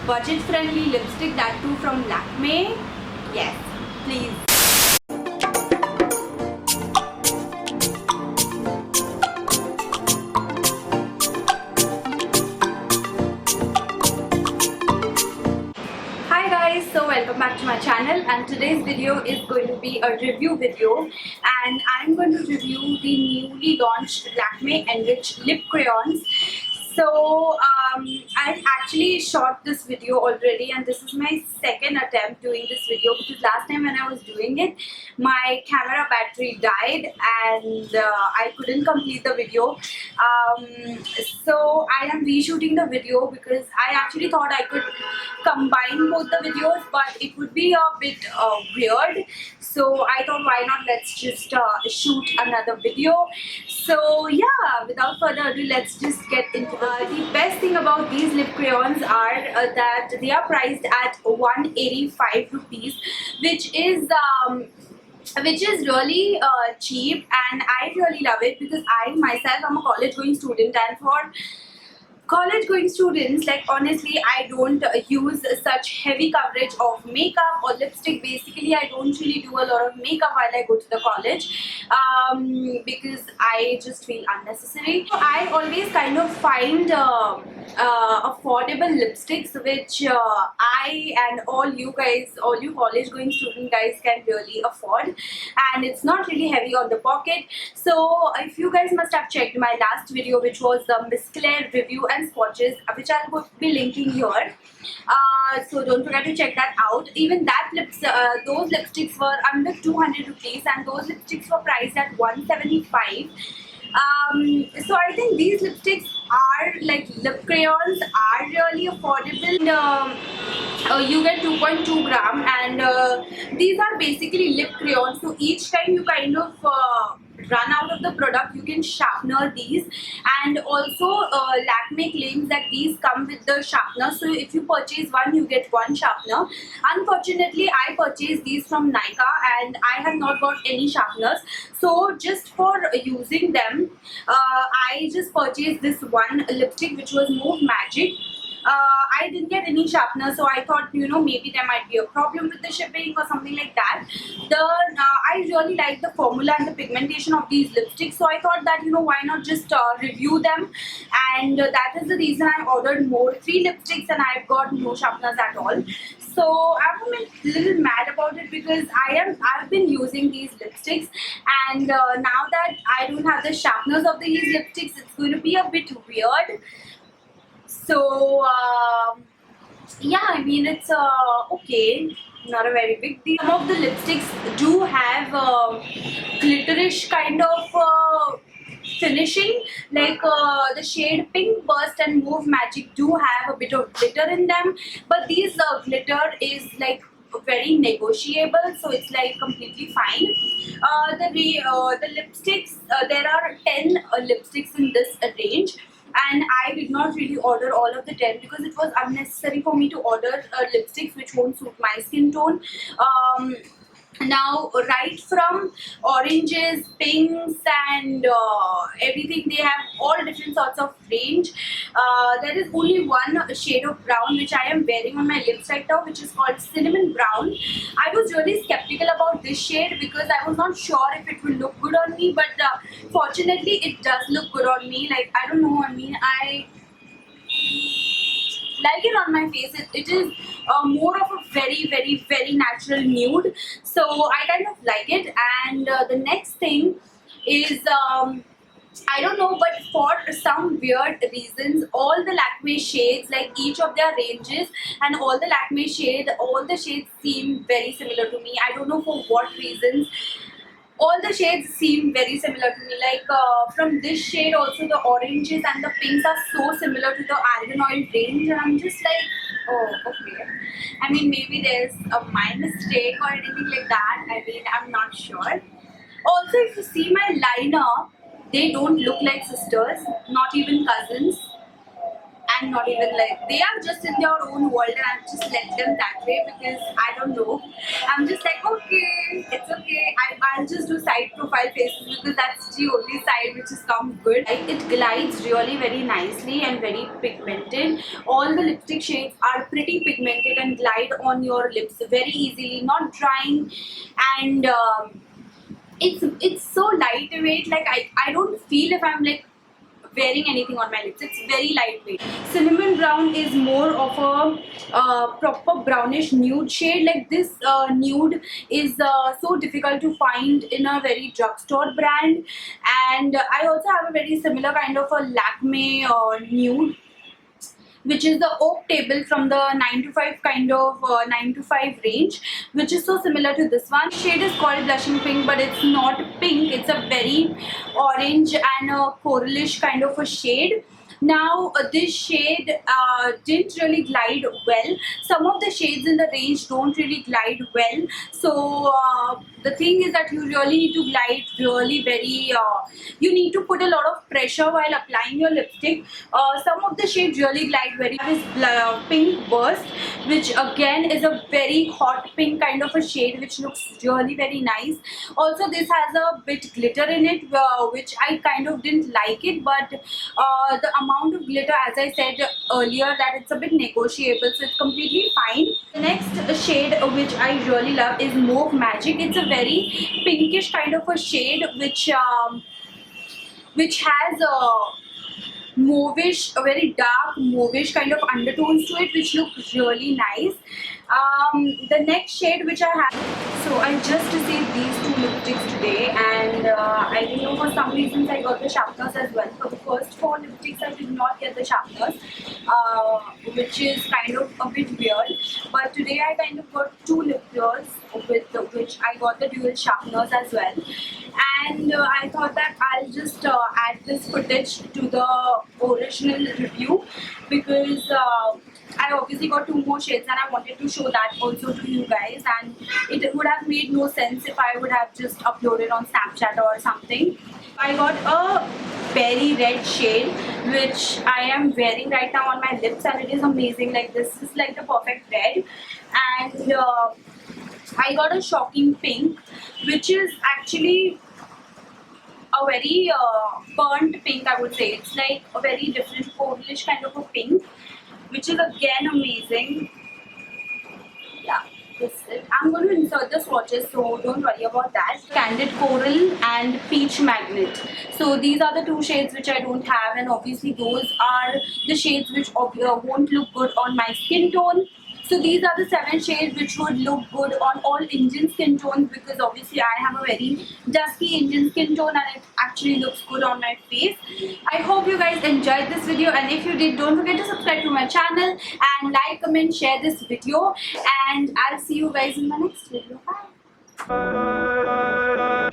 budget friendly lipstick, that too from Lakme. Yes, please. Hi guys, so welcome back to my channel, and today's video is going to be a review video, and I'm going to review the newly launched Lakme Enrich lip crayons. So I've actually shot this video already, and this is my second attempt doing this video because last time when I was doing it, my camera battery died and I couldn't complete the video. So I am reshooting the video because I actually thought I could combine both the videos, but it would be a bit weird. So I thought, why not, let's just shoot another video. So yeah, without further ado, let's just get into the best thing about these lip crayons are that they are priced at 185 rupees, which is really cheap, and I really love it because I myself am a college going student, and for college going students, like honestly, I don't use such heavy coverage of makeup or lipstick. Basically, I don't really do a lot of makeup while I go to the college because I just feel unnecessary. So I always kind of find affordable lipsticks which I and all you guys, all you college going student guys, can really afford, and it's not really heavy on the pocket. So if you guys must have checked my last video, which was the Miss Claire review and swatches, which I'll be linking here, so don't forget to check that out. Even that those lipsticks were under 200 rupees, and those lipsticks were priced at 175. So I think these lipsticks are like lip crayons are really affordable, and you get 2.2 gram, and these are basically lip crayons. So each time you kind of run out of the product, you can sharpener these, and also Lakme claims that these come with the sharpener. So if you purchase one, you get one sharpener. Unfortunately, I purchased these from Nykaa and I have not got any sharpeners. So just for using them, I just purchased this one lipstick, which was Move Magic. I didn't get any sharpener, so I thought, you know, maybe there might be a problem with the shipping or something like that. I really like the formula and the pigmentation of these lipsticks, so I thought that, you know, why not just review them, and that is the reason I ordered more 3 lipsticks, and I've got no sharpeners at all. So I'm a little mad about it because I've been using these lipsticks, and now that I don't have the sharpeners of these lipsticks, it's going to be a bit weird. So yeah, I mean, it's okay, not a very big deal. Some of the lipsticks do have glitterish kind of finishing, like the shade Pink Burst and Move Magic do have a bit of glitter in them, but these glitter is like very negotiable, so it's like completely fine. The lipsticks, there are 10 lipsticks in this range, and I did not really order all of the 10 because it was unnecessary for me to order lipsticks which won't suit my skin tone. Now, right from oranges, pinks, and everything, they have all different sorts of range. There is only one shade of brown which I am wearing on my lips right now, which is called Cinnamon Brown. I was really skeptical about this shade because I was not sure if it will look good on me, but fortunately it does look good on me. Like, I don't know, I mean, I like it on my face. It is more of a very natural nude, so I kind of like it. And the next thing is I don't know, but for some weird reasons, all the Lakme shades, like each of their ranges and all the Lakme shade, all the shades seem very similar to me. I don't know for what reasons. All the shades seem very similar to me. Like from this shade also, the oranges and the pinks are so similar to the Argan Oil range, and I'm just like, oh, okay. I mean, maybe there's my mistake or anything like that. I mean, I'm not sure. Also, if you see my liner, they don't look like sisters, not even cousins. and not even like they are just in their own world, and I just let them that way because I don't know. I'm just like, okay, it's okay. I'll just do side profile faces because that's the only side which has come good. Like, it glides really very nicely and very pigmented. All the lipstick shades are pretty pigmented and glide on your lips very easily, not drying, and it's so lightweight. Like I don't feel if I'm like wearing anything on my lips. It's very lightweight. Cinnamon brown is more of a proper brownish nude shade. Like this nude is so difficult to find in a very drugstore brand, and I also have a very similar kind of a Lakme nude, which is the oak table from the 9 to 5 kind of 9 to 5 range, which is so similar to this one. Shade is called blushing pink, but it's not pink. It's a very orange and a coralish kind of a shade. Now this shade didn't really glide well. Some of the shades in the range don't really glide well. So the thing is that you really need to glide really very, you need to put a lot of pressure while applying your lipstick. Some of the shades really glide very well. This pink burst, which again is a very hot pink kind of a shade, which looks really very nice. Also this has a bit glitter in it, which I kind of didn't like it, but the amount of glitter, as I said earlier, that it's a bit negotiable, so it's completely fine. The next shade which I really love is Mauve Magic. It's a very pinkish kind of a shade which has a mauvish, a very dark mauvish kind of undertones to it, which look really nice. The next shade which I have, so I just received these two lipsticks today, and I don't know, for some reasons I got the sharpeners as well. For the first four lipsticks I did not get the sharpeners, which is kind of a bit weird, but today I kind of got two lip gloss with which I got the dual sharpeners as well. And I thought that I'll just add this footage to the original review because I obviously got two more shades and I wanted to show that also to you guys, and it would have made no sense if I would have just uploaded on Snapchat or something. I got a berry red shade which I am wearing right now on my lips, and it is amazing. Like, this is like the perfect red. And I got a shocking pink, which is actually a very burnt pink, I would say. It's like a very different coralish kind of a pink, which is again amazing. Yeah, this is it. I'm going to insert the swatches, so don't worry about that. Candid Coral and Peach Magnet. So these are the two shades which I don't have, and obviously those are the shades which won't look good on my skin tone. So these are the 7 shades which would look good on all Indian skin tones, because obviously I have a very dusky Indian skin tone and it actually looks good on my face. I hope you guys enjoyed this video, and if you did, don't forget to subscribe to my channel and like, comment, share this video, and I'll see you guys in the next video. Bye.